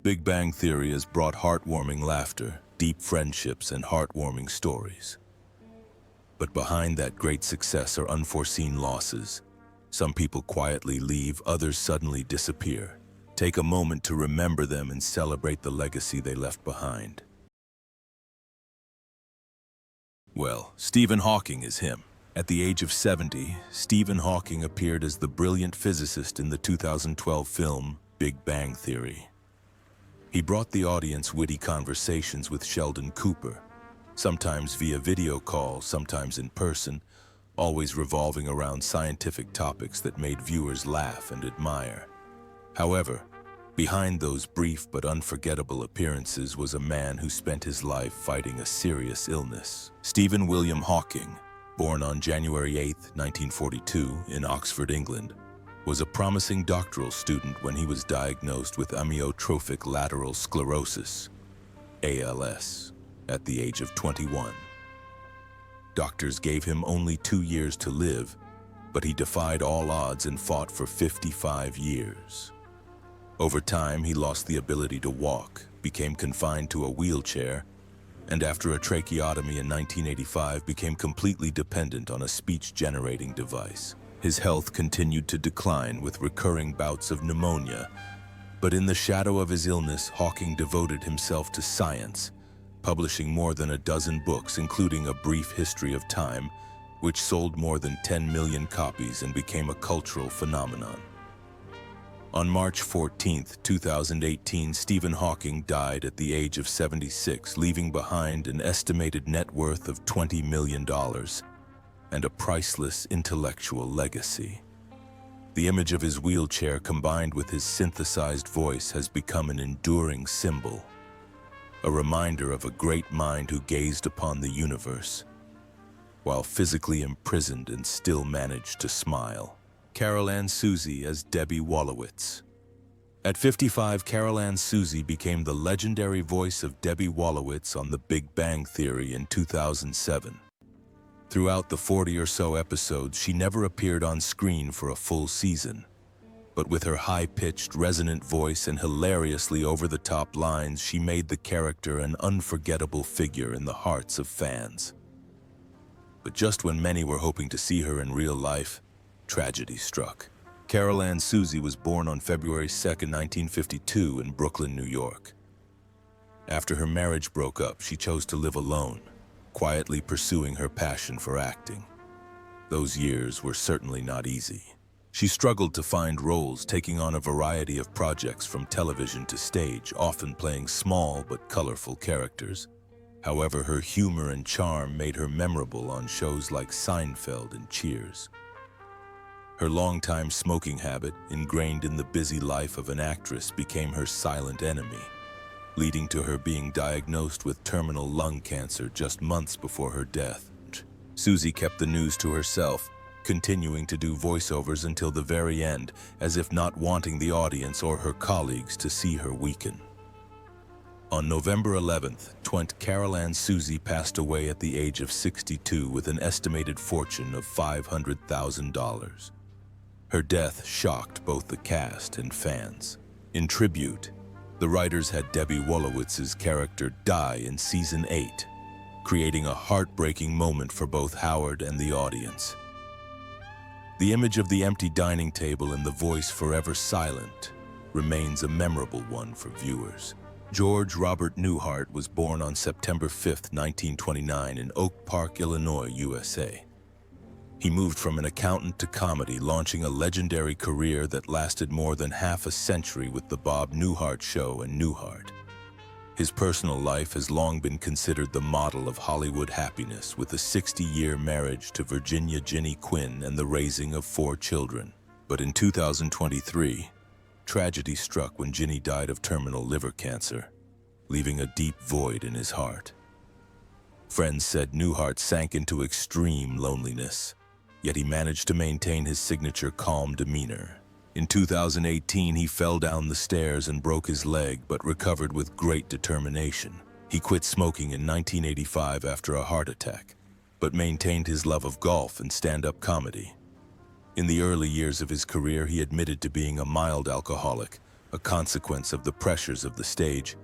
Big Bang Theory has brought heartwarming laughter, deep friendships, and heartwarming stories. But behind that great success are unforeseen losses. Some people quietly leave, others suddenly disappear. Take a moment to remember them and celebrate the legacy they left behind. Well, Stephen Hawking is him. At the age of 70, Stephen Hawking appeared as the brilliant physicist in the 2012 film Big Bang Theory. He brought the audience witty conversations with Sheldon Cooper, sometimes via video call, sometimes in person, always revolving around scientific topics that made viewers laugh and admire. However, behind those brief but unforgettable appearances was a man who spent his life fighting a serious illness. Stephen William Hawking, born on January 8, 1942, in Oxford, England, was a promising doctoral student when he was diagnosed with amyotrophic lateral sclerosis, ALS, at the age of 21. Doctors gave him only 2 years to live, but he defied all odds and fought for 55 years. Over time, he lost the ability to walk, became confined to a wheelchair, and after a tracheotomy in 1985 became completely dependent on a speech-generating device. His health continued to decline with recurring bouts of pneumonia, but in the shadow of his illness, Hawking devoted himself to science, publishing more than a dozen books, including A Brief History of Time, which sold more than 10 million copies and became a cultural phenomenon. On March 14, 2018, Stephen Hawking died at the age of 76, leaving behind an estimated net worth of $20 million and a priceless intellectual legacy. The image of his wheelchair combined with his synthesized voice has become an enduring symbol, a reminder of a great mind who gazed upon the universe, while physically imprisoned and still managed to smile. Ann Susi as Debbie Wolowitz. At 55, Ann Susi became the legendary voice of Debbie Wolowitz on The Big Bang Theory in 2007. Throughout the 40 or so episodes, she never appeared on screen for a full season. But with her high-pitched, resonant voice and hilariously over-the-top lines, she made the character an unforgettable figure in the hearts of fans. But just when many were hoping to see her in real life, tragedy struck. Ann Susi was born on February 2, 1952 in Brooklyn, New York. After her marriage broke up, she chose to live alone, quietly pursuing her passion for acting. Those years were certainly not easy. She struggled to find roles, taking on a variety of projects from television to stage, often playing small but colorful characters. However, her humor and charm made her memorable on shows like Seinfeld and Cheers. Her longtime smoking habit, ingrained in the busy life of an actress, became her silent enemy, leading to her being diagnosed with terminal lung cancer just months before her death. Susi kept the news to herself, continuing to do voiceovers until the very end, as if not wanting the audience or her colleagues to see her weaken. On November 11th, Ann Susi passed away at the age of 62 with an estimated fortune of $500,000. Her death shocked both the cast and fans. In tribute, the writers had Debbie Wolowitz's character die in season 8, creating a heartbreaking moment for both Howard and the audience. The image of the empty dining table and the voice forever silent remains a memorable one for viewers. George Robert Newhart was born on September 5, 1929 in Oak Park, Illinois, USA. He moved from an accountant to comedy, launching a legendary career that lasted more than half a century with The Bob Newhart Show and Newhart. His personal life has long been considered the model of Hollywood happiness, with a 60-year marriage to Virginia Ginny Quinn and the raising of 4 children. But in 2023, tragedy struck when Ginny died of terminal liver cancer, leaving a deep void in his heart. Friends said Newhart sank into extreme loneliness, yet he managed to maintain his signature calm demeanor. In 2018, he fell down the stairs and broke his leg, but recovered with great determination. He quit smoking in 1985 after a heart attack, but maintained his love of golf and stand-up comedy. In the early years of his career, he admitted to being a mild alcoholic, a consequence of the pressures of the stage,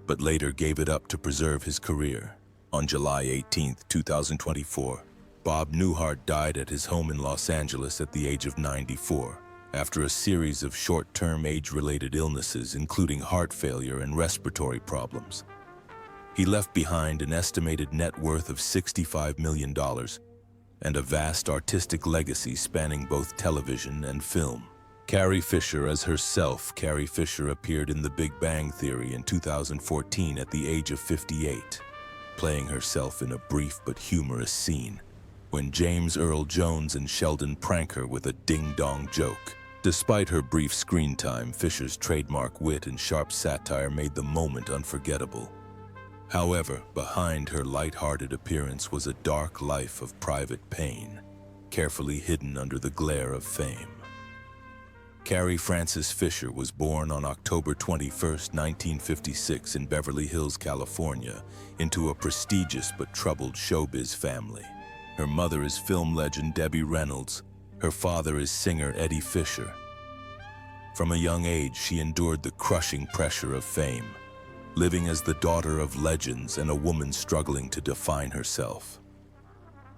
but later gave it up to preserve his career. On July 18, 2024, Bob Newhart died at his home in Los Angeles at the age of 94, after a series of short-term age-related illnesses, including heart failure and respiratory problems. He left behind an estimated net worth of $65 million and a vast artistic legacy spanning both television and film. Carrie Fisher as herself. Carrie Fisher appeared in The Big Bang Theory in 2014 at the age of 58, playing herself in a brief but humorous scene when James Earl Jones and Sheldon prank her with a ding-dong joke. Despite her brief screen time, Fisher's trademark wit and sharp satire made the moment unforgettable. However, behind her light-hearted appearance was a dark life of private pain, carefully hidden under the glare of fame. Carrie Frances Fisher was born on October 21, 1956 in Beverly Hills, California, into a prestigious but troubled showbiz family. Her mother is film legend Debbie Reynolds. Her father is singer Eddie Fisher. From a young age, she endured the crushing pressure of fame, living as the daughter of legends and a woman struggling to define herself.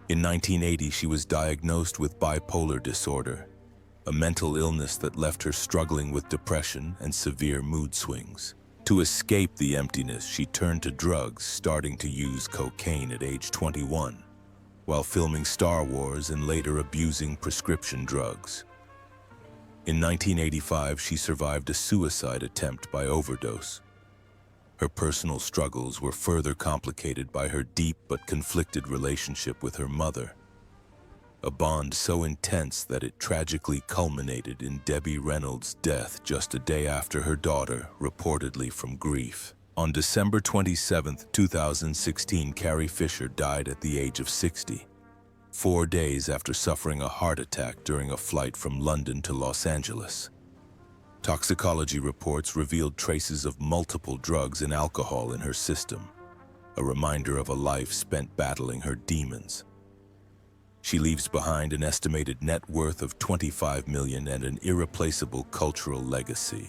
In 1980, she was diagnosed with bipolar disorder, a mental illness that left her struggling with depression and severe mood swings. To escape the emptiness, she turned to drugs, starting to use cocaine at age 21, while filming Star Wars and later abusing prescription drugs. In 1985, she survived a suicide attempt by overdose. Her personal struggles were further complicated by her deep but conflicted relationship with her mother, a bond so intense that it tragically culminated in Debbie Reynolds' death just a day after her daughter, reportedly from grief. On December 27, 2016, Carrie Fisher died at the age of 60, 4 days after suffering a heart attack during a flight from London to Los Angeles. Toxicology reports revealed traces of multiple drugs and alcohol in her system, a reminder of a life spent battling her demons. She leaves behind an estimated net worth of $25 million and an irreplaceable cultural legacy.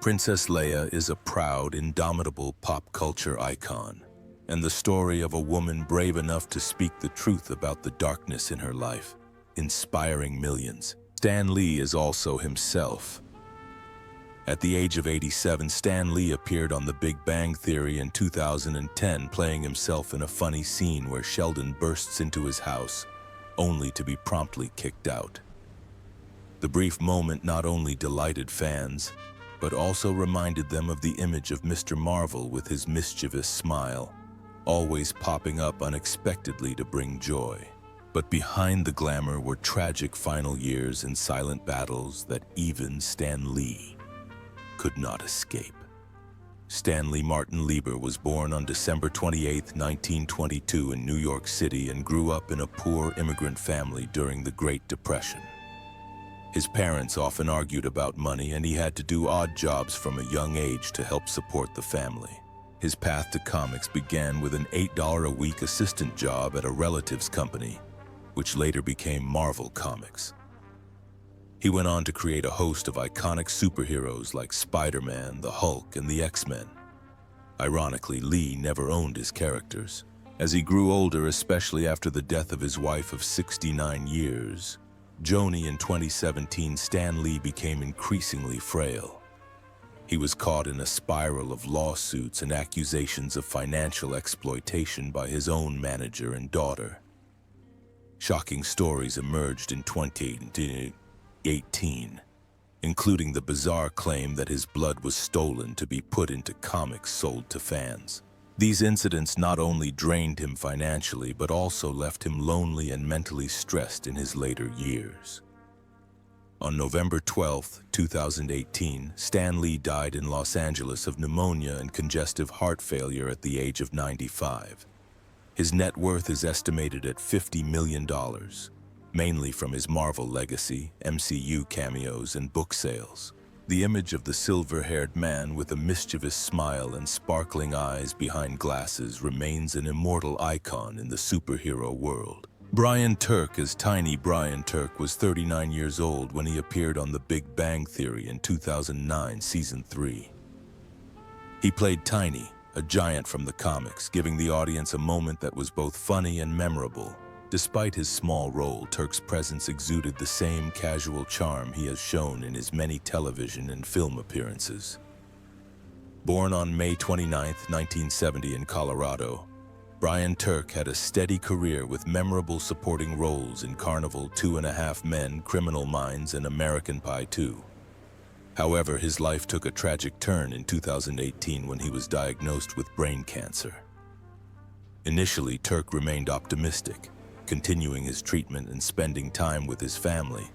Princess Leia is a proud, indomitable pop culture icon, and the story of a woman brave enough to speak the truth about the darkness in her life, inspiring millions. Stan Lee is also himself. At the age of 87, Stan Lee appeared on The Big Bang Theory in 2010, playing himself in a funny scene where Sheldon bursts into his house, only to be promptly kicked out. The brief moment not only delighted fans, but also reminded them of the image of Mr. Marvel with his mischievous smile, always popping up unexpectedly to bring joy. But behind the glamour were tragic final years and silent battles that even Stan Lee could not escape. Stanley Martin Lieber was born on December 28, 1922 in New York City and grew up in a poor immigrant family during the Great Depression. His parents often argued about money, and he had to do odd jobs from a young age to help support the family. His path to comics began with an $8 a week assistant job at a relative's company, which later became Marvel Comics. He went on to create a host of iconic superheroes like Spider-Man, the Hulk, and the X-Men. Ironically, Lee never owned his characters. As he grew older, especially after the death of his wife of 69 years, Joni, in 2017, Stan Lee became increasingly frail. He was caught in a spiral of lawsuits and accusations of financial exploitation by his own manager and daughter. Shocking stories emerged in 2018, including the bizarre claim that his blood was stolen to be put into comics sold to fans. These incidents not only drained him financially, but also left him lonely and mentally stressed in his later years. On November 12, 2018, Stan Lee died in Los Angeles of pneumonia and congestive heart failure at the age of 95. His net worth is estimated at $50 million, mainly from his Marvel legacy, MCU cameos, and book sales. The image of the silver-haired man with a mischievous smile and sparkling eyes behind glasses remains an immortal icon in the superhero world. Brian Turk as Tiny Brian Turk was 39 years old when he appeared on The Big Bang Theory in 2009 Season 3. He played Tiny, a giant from the comics, giving the audience a moment that was both funny and memorable. Despite his small role, Turk's presence exuded the same casual charm he has shown in his many television and film appearances. Born on May 29, 1970 in Colorado, Brian Turk had a steady career with memorable supporting roles in Carnival, 2.5 Men, Criminal Minds, and American Pie 2. However, his life took a tragic turn in 2018 when he was diagnosed with brain cancer. Initially, Turk remained optimistic, continuing his treatment and spending time with his family,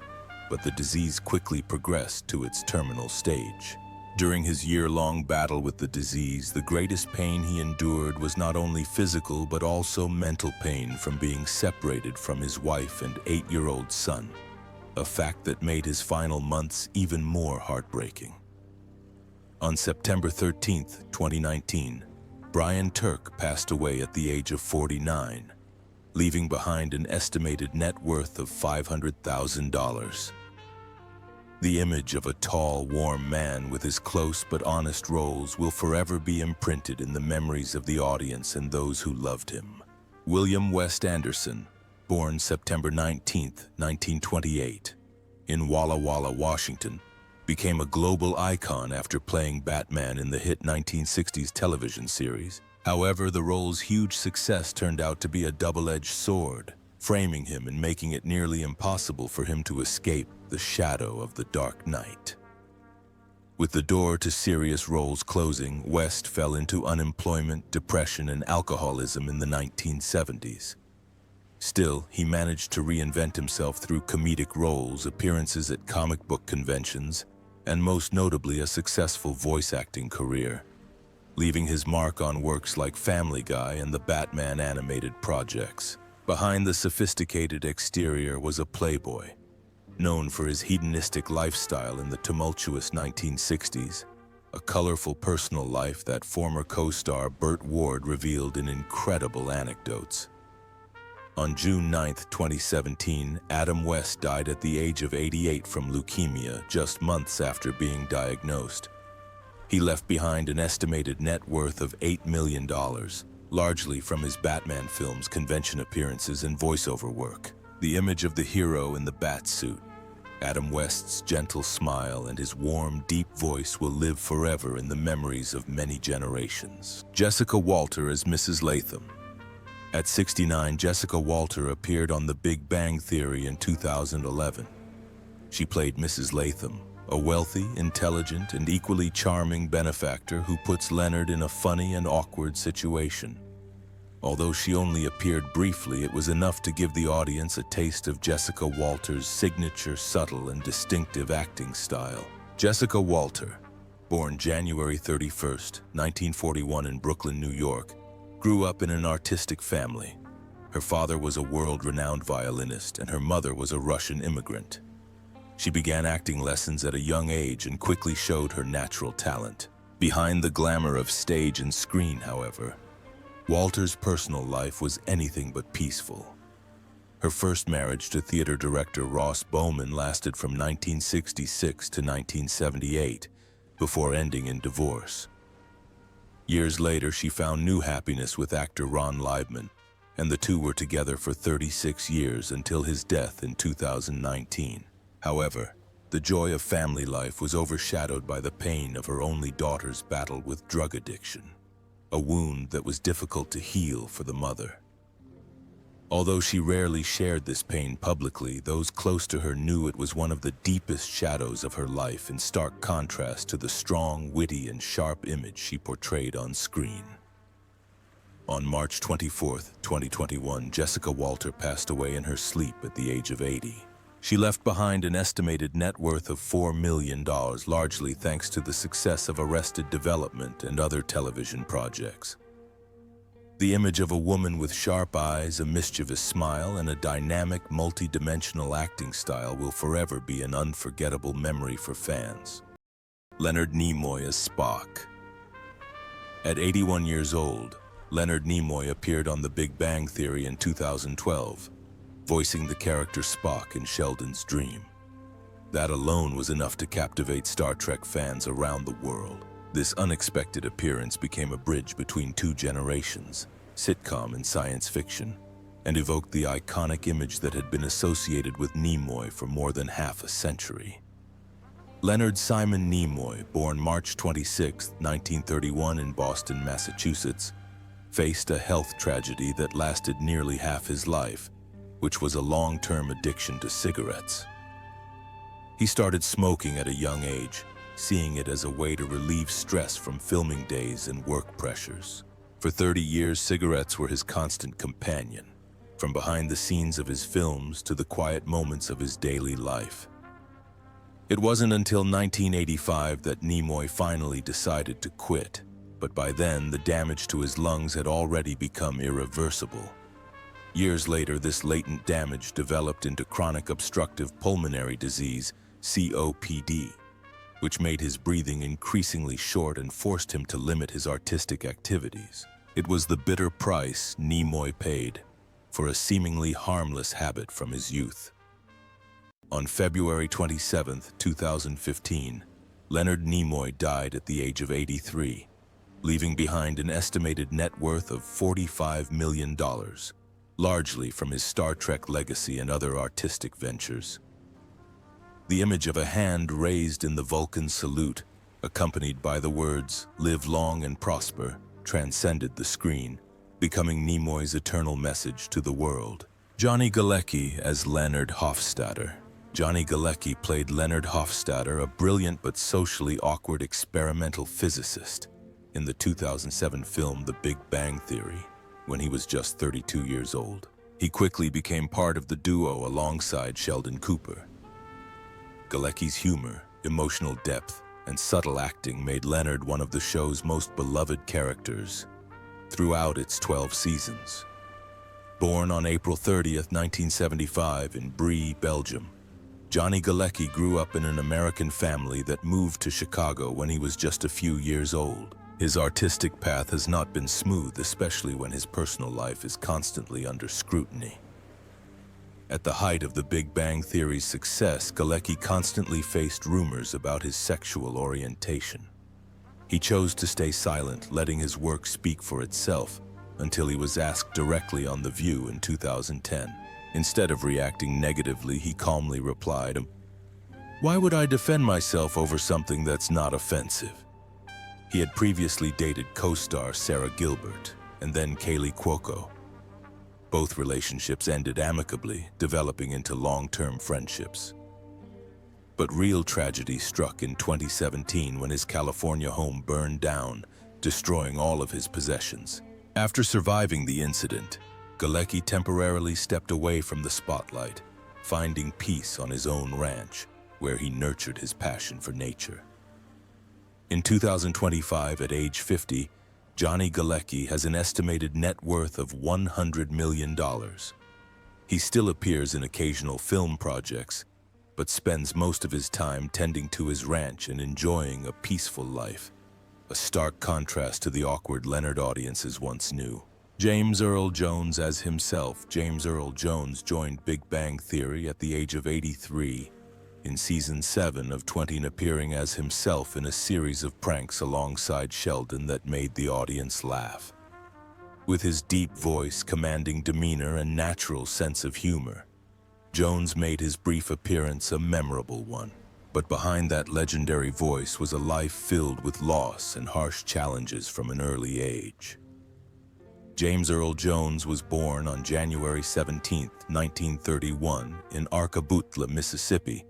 but the disease quickly progressed to its terminal stage. During his year-long battle with the disease, the greatest pain he endured was not only physical but also mental pain from being separated from his wife and 8-year-old son, a fact that made his final months even more heartbreaking. On September 13, 2019, Brian Turk passed away at the age of 49, leaving behind an estimated net worth of $500,000. The image of a tall, warm man with his close but honest roles will forever be imprinted in the memories of the audience and those who loved him. William West Anderson, born September 19, 1928, in Walla Walla, Washington, became a global icon after playing Batman in the hit 1960s television series. However, the role's huge success turned out to be a double-edged sword, framing him and making it nearly impossible for him to escape the shadow of the Dark Knight. With the door to serious roles closing, West fell into unemployment, depression, and alcoholism in the 1970s. Still, he managed to reinvent himself through comedic roles, appearances at comic book conventions, and most notably a successful voice acting career, leaving his mark on works like Family Guy and the Batman animated projects. Behind the sophisticated exterior was a playboy, known for his hedonistic lifestyle in the tumultuous 1960s, a colorful personal life that former co-star Burt Ward revealed in incredible anecdotes. On June 9, 2017, Adam West died at the age of 88 from leukemia, just months after being diagnosed. He left behind an estimated net worth of $8 million, largely from his Batman films, convention appearances, and voiceover work. The image of the hero in the bat suit, Adam West's gentle smile, and his warm, deep voice will live forever in the memories of many generations. Jessica Walter as Mrs. Latham. At 69, Jessica Walter appeared on The Big Bang Theory in 2011. She played Mrs. Latham, a wealthy, intelligent, and equally charming benefactor who puts Leonard in a funny and awkward situation. Although she only appeared briefly, it was enough to give the audience a taste of Jessica Walter's signature, subtle, and distinctive acting style. Jessica Walter, born January 31, 1941 in Brooklyn, New York, grew up in an artistic family. Her father was a world-renowned violinist, and her mother was a Russian immigrant. She began acting lessons at a young age and quickly showed her natural talent. Behind the glamour of stage and screen, however, Walter's personal life was anything but peaceful. Her first marriage to theater director Ross Bowman lasted from 1966 to 1978, before ending in divorce. Years later, she found new happiness with actor Ron Liebman, and the two were together for 36 years until his death in 2019. However, the joy of family life was overshadowed by the pain of her only daughter's battle with drug addiction, a wound that was difficult to heal for the mother. Although she rarely shared this pain publicly, those close to her knew it was one of the deepest shadows of her life, in stark contrast to the strong, witty, and sharp image she portrayed on screen. On March 24, 2021, Jessica Walter passed away in her sleep at the age of 80. She left behind an estimated net worth of $4 million, largely thanks to the success of Arrested Development and other television projects. The image of a woman with sharp eyes, a mischievous smile, and a dynamic, multi-dimensional acting style will forever be an unforgettable memory for fans. Leonard Nimoy as Spock. At 81 years old, Leonard Nimoy appeared on The Big Bang Theory in 2012. voicing the character Spock in Sheldon's dream. That alone was enough to captivate Star Trek fans around the world. This unexpected appearance became a bridge between two generations, sitcom and science fiction, and evoked the iconic image that had been associated with Nimoy for more than half a century. Leonard Simon Nimoy, born March 26, 1931 in Boston, Massachusetts, faced a health tragedy that lasted nearly half his life, which was a long-term addiction to cigarettes. He started smoking at a young age, seeing it as a way to relieve stress from filming days and work pressures. For 30 years, cigarettes were his constant companion, from behind the scenes of his films to the quiet moments of his daily life. It wasn't until 1985 that Nimoy finally decided to quit, but by then the damage to his lungs had already become irreversible. Years later, this latent damage developed into chronic obstructive pulmonary disease, COPD, which made his breathing increasingly short and forced him to limit his artistic activities. It was the bitter price Nimoy paid for a seemingly harmless habit from his youth. On February 27, 2015, Leonard Nimoy died at the age of 83, leaving behind an estimated net worth of $45 million, largely from his Star Trek legacy and other artistic ventures. The image of a hand raised in the Vulcan salute, accompanied by the words, "Live long and prosper," transcended the screen, becoming Nimoy's eternal message to the world. Johnny Galecki as Leonard Hofstadter. Johnny Galecki played Leonard Hofstadter, a brilliant but socially awkward experimental physicist, in the 2007 film The Big Bang Theory, when he was just 32 years old. He quickly became part of the duo alongside Sheldon Cooper. Galecki's humor, emotional depth, and subtle acting made Leonard one of the show's most beloved characters throughout its 12 seasons. Born on April 30, 1975 in Brie, Belgium, Johnny Galecki grew up in an American family that moved to Chicago when he was just a few years old. His artistic path has not been smooth, especially when his personal life is constantly under scrutiny. At the height of The Big Bang Theory's success, Galecki constantly faced rumors about his sexual orientation. He chose to stay silent, letting his work speak for itself, until he was asked directly on The View in 2010. Instead of reacting negatively, he calmly replied, "Why would I defend myself over something that's not offensive?" He had previously dated co-star Sarah Gilbert and then Kaylee Cuoco. Both relationships ended amicably, developing into long-term friendships. But real tragedy struck in 2017 when his California home burned down, destroying all of his possessions. After surviving the incident, Galecki temporarily stepped away from the spotlight, finding peace on his own ranch, where he nurtured his passion for nature. In 2025, at age 50, Johnny Galecki has an estimated net worth of $100 million. He still appears in occasional film projects, but spends most of his time tending to his ranch and enjoying a peaceful life, a stark contrast to the awkward Leonard audiences once knew. James Earl Jones as himself. James Earl Jones joined Big Bang Theory at the age of 83 in season 7 of 20, and appearing as himself in a series of pranks alongside Sheldon that made the audience laugh. With his deep voice, commanding demeanor, and natural sense of humor, Jones made his brief appearance a memorable one. But behind that legendary voice was a life filled with loss and harsh challenges from an early age. James Earl Jones was born on January 17, 1931, in Arcaboutla, Mississippi,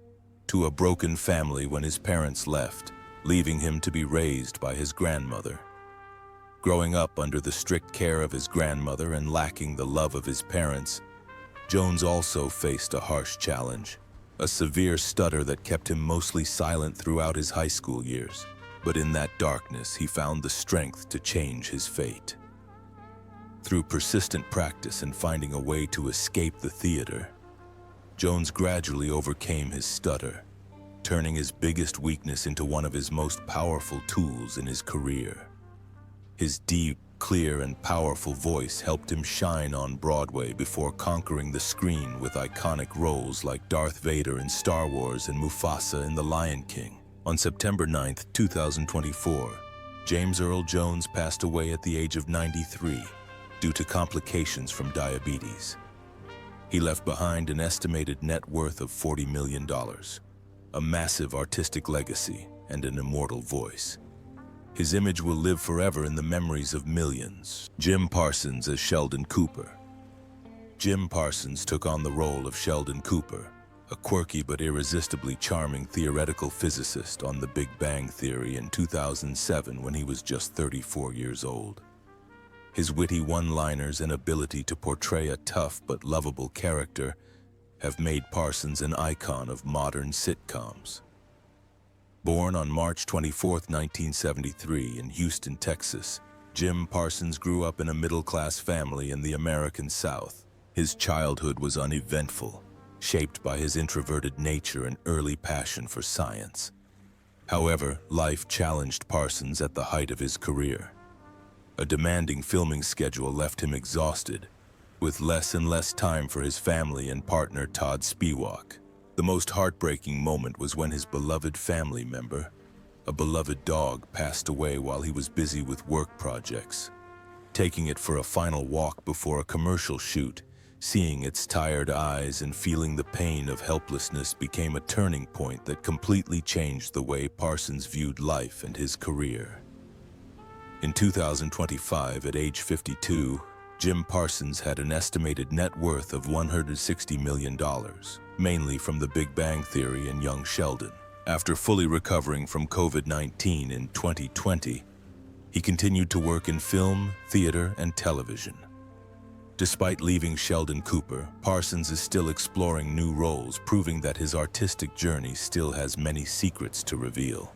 to a broken family when his parents left, leaving him to be raised by his grandmother. Growing up under the strict care of his grandmother and lacking the love of his parents, Jones also faced a harsh challenge, a severe stutter that kept him mostly silent throughout his high school years. But in that darkness, he found the strength to change his fate. Through persistent practice and finding a way to escape the theater, Jones gradually overcame his stutter, turning his biggest weakness into one of his most powerful tools in his career. His deep, clear and powerful voice helped him shine on Broadway before conquering the screen with iconic roles like Darth Vader in Star Wars and Mufasa in The Lion King. On September 9, 2024, James Earl Jones passed away at the age of 93 due to complications from diabetes. He left behind an estimated net worth of $40 million, a massive artistic legacy, and an immortal voice. His image will live forever in the memories of millions. Jim Parsons as Sheldon Cooper. Jim Parsons took on the role of Sheldon Cooper, a quirky but irresistibly charming theoretical physicist on The Big Bang Theory in 2007 when he was just 34 years old. His witty one-liners and ability to portray a tough but lovable character have made Parsons an icon of modern sitcoms. Born on March 24, 1973 in Houston, Texas, Jim Parsons grew up in a middle-class family in the American South. His childhood was uneventful, shaped by his introverted nature and early passion for science. However, life challenged Parsons at the height of his career. A demanding filming schedule left him exhausted, with less and less time for his family and partner Todd Spiewak. The most heartbreaking moment was when his beloved family member, a beloved dog, passed away while he was busy with work projects. Taking it for a final walk before a commercial shoot, seeing its tired eyes and feeling the pain of helplessness became a turning point that completely changed the way Parsons viewed life and his career. In 2025, at age 52, Jim Parsons had an estimated net worth of $160 million, mainly from The Big Bang Theory and Young Sheldon. After fully recovering from COVID-19 in 2020, he continued to work in film, theater, and television. Despite leaving Sheldon Cooper, Parsons is still exploring new roles, proving that his artistic journey still has many secrets to reveal.